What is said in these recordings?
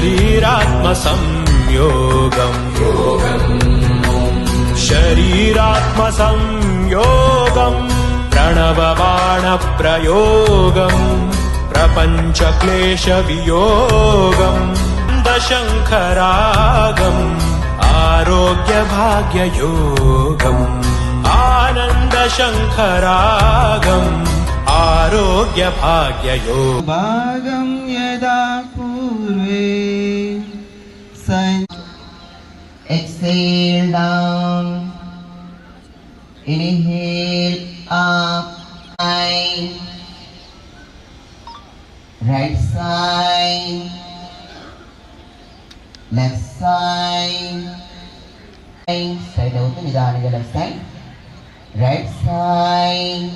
शरीरात्म संयोगम् शरीरात्म संयोगम् प्रणवबाण प्रयोगम् प्रपञ्च क्लेश वियोगम् दशङ्खरागम् आरोग्य भाग्य योगम् आनन्द शङ्खरागम् आरोग्य भाग्य भागम् यदा पूर्वे exhale down, inhale up, right side, left side, straight out to the left side, right side,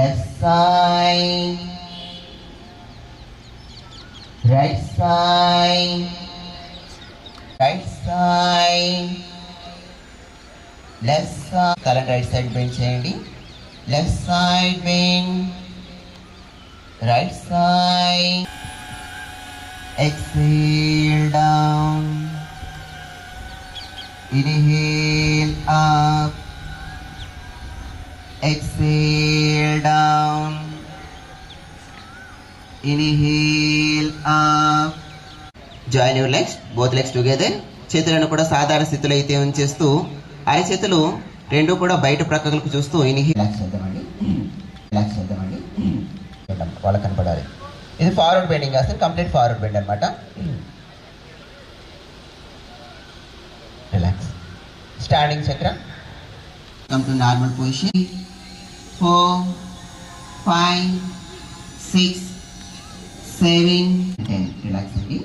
left side, right side, right side, left side, tala right side bend cheyandi, left side bend, right side, exhale down, inhale up, exhale down, inhale up. Join your legs, both legs together. చేతులను కూడా సాధారణ స్థితిలో అయితే ఉంచేస్తూ అరి చేతులు రెండు కూడా బయట ప్రక్కలకు చూస్తూ రిలాక్స్ చేద్దామండి. వాళ్ళకి కనపడాలి. ఇది ఫార్వర్డ్ బెండింగ్ కాదు, కంప్లీట్ ఫార్వర్డ్ బెండ్ అనమాట. రిలాక్స్. స్టాండింగ్ చక్ర. Come to normal position. 4 5 6 7 10. Relax అండి.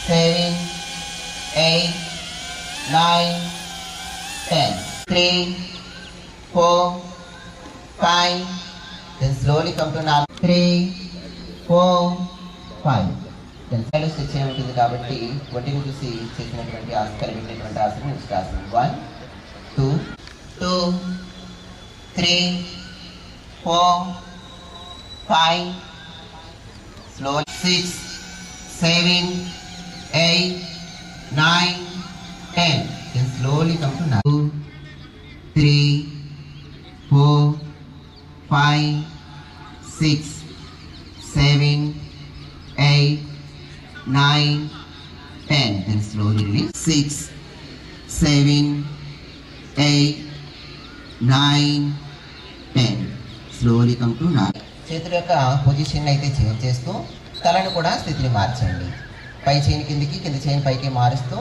7 8 9 10. 3 4 5. Then slowly come to normal. 3 4 5. Then side stretch ఉంటుంది కాబట్టి ఒంటిని చూసి చేసినటువంటి కలిగినటువంటి ఆసనం ఉష్టాసనం. 1 2 2 3 4 5. Slowly 6 7 8 9 10. Then slowly come to 2 3 4 5 6 7 8 9 10. Then slowly release. 6 7 8 9 10. Slowly come to 9. చేతుల యొక్క పొజిషన్ అయితే చేంజ్ చేస్తూ తలను కూడా స్థితిని మార్చండి. పై చేయి కిందికి, కింద చేయి పైకి మారుస్తూ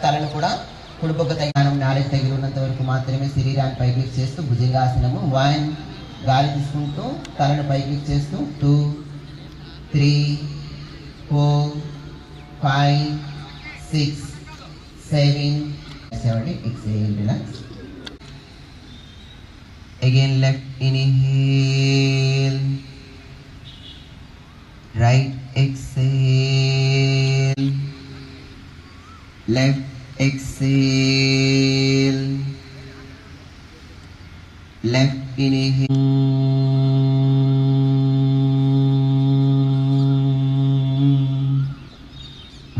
తలను కూడా కుడిపొక్క తగినం నాలుగు తగిలి ఉన్నంత వరకు మాత్రమే శరీరాన్ని పైకి చేస్తూ భుజంగాసనము. 1 గాలి తీసుకుంటూ తలను పైకి చేస్తూ 2 3 4 5 6 7 7. Exhale, relax. Again left inhale, right exhale, left exhale, left inhale.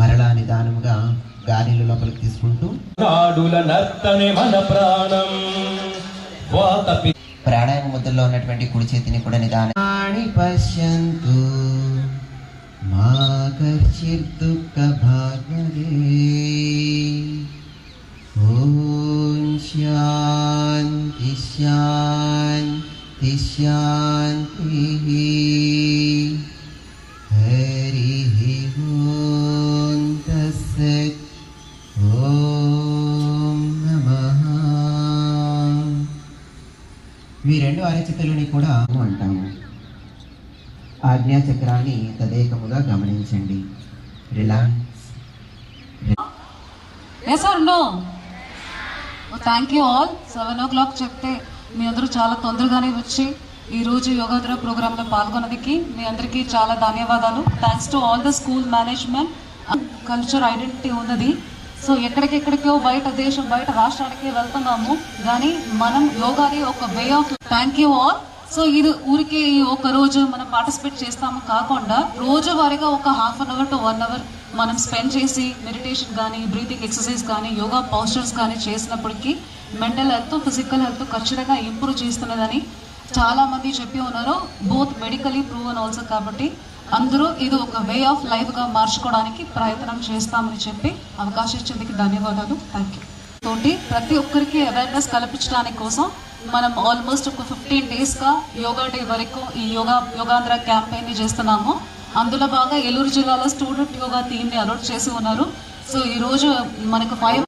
మరలా నిదానముగా గాలిలో లోపలికి తీసుకుంటూ నాడుల నర్తనే మన ప్రాణం ప్రాణాయామ ముద్రలో ఉన్నటువంటి కుడి చేతిని కూడా నిదానాన్ని పశ్యంతు మాకర్షిర్దుఃఖ భాగ్యదే. ఓం శాంతి శాంతి శాంతి. హరి ఓం తత్సత్. ఓం నమః. ఈ రెండు అరచితలని కూడా అంటాము. ఆజ్ఞా చక్రాన్ని తదేకముగా గమనించండి. Relax. Yes or no? Thank you all. 7 o'clock చెప్తే మీ అందరూ చాలా తొందరగానే వచ్చి ఈరోజు యోగాద్ర ప్రోగ్రాంలో పాల్గొన్నదికి మీ అందరికీ చాలా ధన్యవాదాలు. Thanks to all the school management. Culture identity ఉన్నది. సో ఎక్కడికెక్కడికో బయట దేశం బయట రాష్ట్రానికి వెళ్తున్నాము, కానీ మనం యోగాని ఒక way of. Thank you all. So ఇది ఊరికే ఈ ఒక రోజు మనం పార్టిసిపేట్ చేస్తాము కాకుండా రోజువారీగా ఒక ½ an hour to 1 hour మనం స్పెండ్ చేసి మెడిటేషన్ కానీ బ్రీతింగ్ ఎక్సర్సైజ్ కానీ యోగా పోస్చర్స్ కానీ చేసినప్పటికీ మెంటల్ హెల్త్ ఫిజికల్ హెల్త్ ఖచ్చితంగా ఇంప్రూవ్ చేస్తున్నదని చాలా మంది చెప్పి ఉన్నారు, బోత్ మెడికలీ ప్రూవన్ ఆల్సో. కాబట్టి అందరూ ఇది ఒక వే ఆఫ్ లైఫ్గా మార్చుకోవడానికి ప్రయత్నం చేస్తామని చెప్పి అవకాశం ఇచ్చేందుకు ధన్యవాదాలు. Thank you. తోటి ప్రతి ఒక్కరికి అవేర్నెస్ కల్పించడానికి కోసం మనం ఆల్మోస్ట్ ఒక 15 daysగా యోగా డే వరకు ఈ యోగాంధ్ర క్యాంపెయిన్ని చేస్తున్నాము. అందులో బాగా ఏలూరు జిల్లాలో స్టూడెంట్ యోగా థీమ్ని అలౌట్ చేసి ఉన్నారు. సో ఈరోజు మనకు 5